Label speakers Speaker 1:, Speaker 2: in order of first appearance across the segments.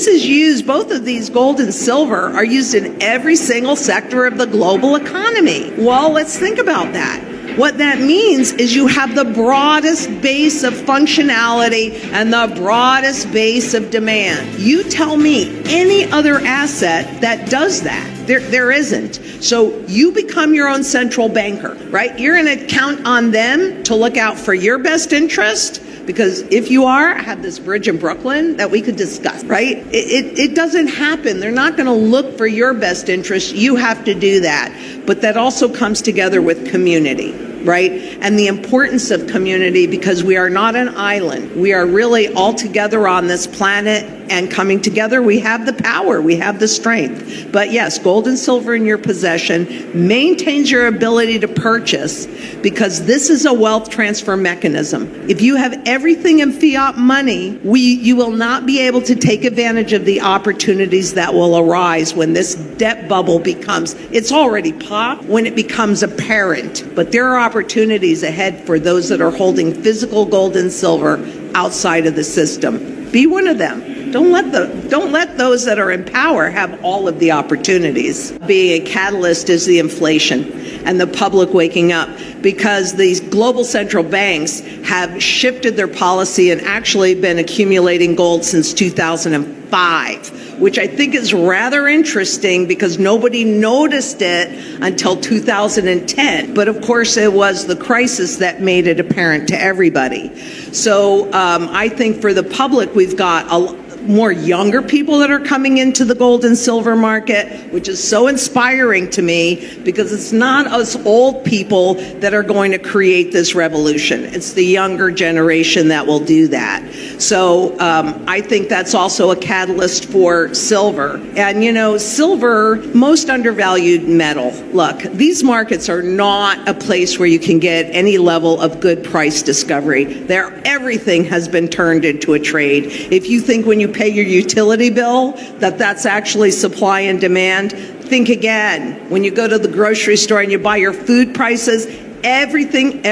Speaker 1: is used, both of these, gold and silver, are used in every single sector of the global economy. Well, let's think about that. What that means is you have the broadest base of functionality and the broadest base of demand. You tell me any other asset that does that. There isn't. So you become your own central banker, right? You're going to count on them to look out for your best interest. Because if you are, I have this bridge in Brooklyn that we could discuss, right? It doesn't happen. They're not going to look for your best interest. You have to do that. But that also comes together with community, right? And the importance of community, because we are not an island. We are really all together on this planet, and coming together, we have the power, we have the strength. But yes, gold and silver in your possession maintains your ability to purchase, because this is a wealth transfer mechanism. If you have everything in fiat money, you will not be able to take advantage of the opportunities that will arise when this debt bubble becomes, it's already popped, when it becomes apparent. But there are opportunities ahead for those that are holding physical gold and silver outside of the system. Be one of them. Don't let those that are in power have all of the opportunities. Being a catalyst is the inflation and the public waking up, because these global central banks have shifted their policy and actually been accumulating gold since 2005, which I think is rather interesting because nobody noticed it until 2010. But of course, it was the crisis that made it apparent to everybody. So I think for the public, we've got more younger people that are coming into the gold and silver market, which is so inspiring to me, because it's not us old people that are going to create this revolution. It's the younger generation that will do that. So I think that's also a catalyst for silver. And you know, silver, most undervalued metal. Look, these markets are not a place where you can get any level of good price discovery. Everything has been turned into a trade. If you think when you pay your utility bill that's actually supply and demand, think again. When you go to the grocery store and you buy your food prices, everything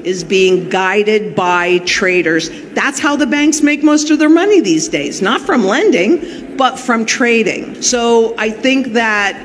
Speaker 1: is being guided by traders. That's how the banks make most of their money these days, not from lending, but from trading. So I think that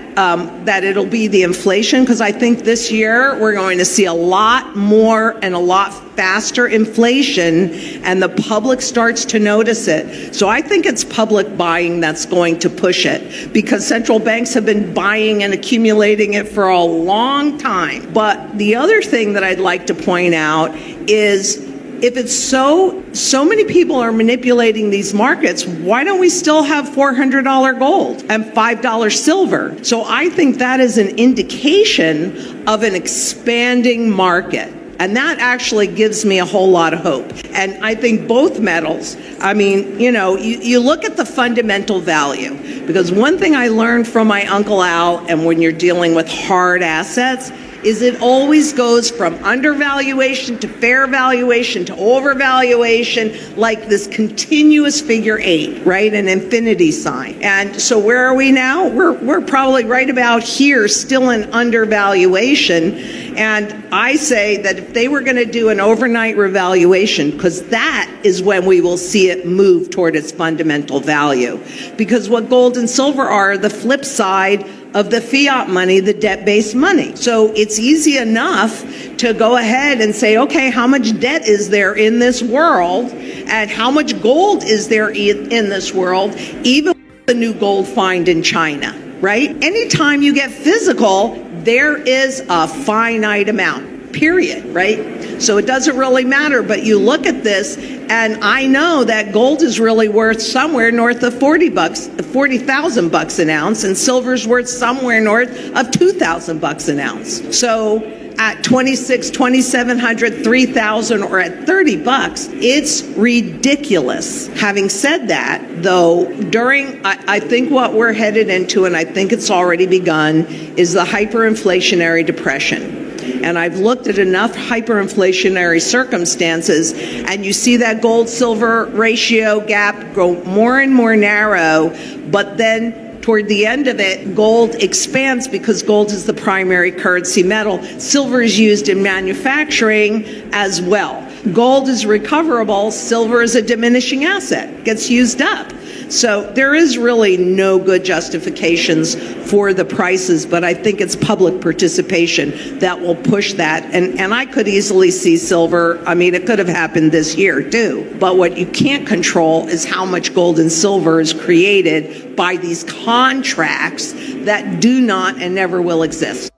Speaker 1: it'll be the inflation, because I think this year we're going to see a lot more and a lot faster inflation, and the public starts to notice it. So I think it's public buying that's going to push it, because central banks have been buying and accumulating it for a long time. But the other thing that I'd like to point out is, if it's so many people are manipulating these markets, why don't we still have $400 gold and $5 silver? So I think that is an indication of an expanding market. And that actually gives me a whole lot of hope. And I think both metals, I mean, you know, you look at the fundamental value, because one thing I learned from my Uncle Al, and when you're dealing with hard assets, is it always goes from undervaluation to fair valuation to overvaluation, like this continuous figure 8, right? An infinity sign. And so where are we now? We're probably right about here, still in undervaluation. And I say that if they were going to do an overnight revaluation, because that is when we will see it move toward its fundamental value. Because what gold and silver are the flip side of the fiat money, the debt-based money. So it's easy enough to go ahead and say, okay, how much debt is there in this world, and how much gold is there in this world, even with the new gold find in China, right? Anytime you get physical, there is a finite amount, period, right? So it doesn't really matter, but you look at this, and I know that gold is really worth somewhere north of $40,000 an ounce, and silver's worth somewhere north of $2,000 an ounce. So at $2,600, $2,700, $3,000, or at $30, it's ridiculous. Having said that, though, I think what we're headed into, and I think it's already begun, is the hyperinflationary depression. And I've looked at enough hyperinflationary circumstances, and you see that gold-silver ratio gap go more and more narrow, but then toward the end of it, gold expands because gold is the primary currency metal. Silver is used in manufacturing as well. Gold is recoverable, silver is a diminishing asset, gets used up. So there is really no good justifications for the prices, but I think it's public participation that will push that. And I could easily see silver. I mean, it could have happened this year too. But what you can't control is how much gold and silver is created by these contracts that do not and never will exist.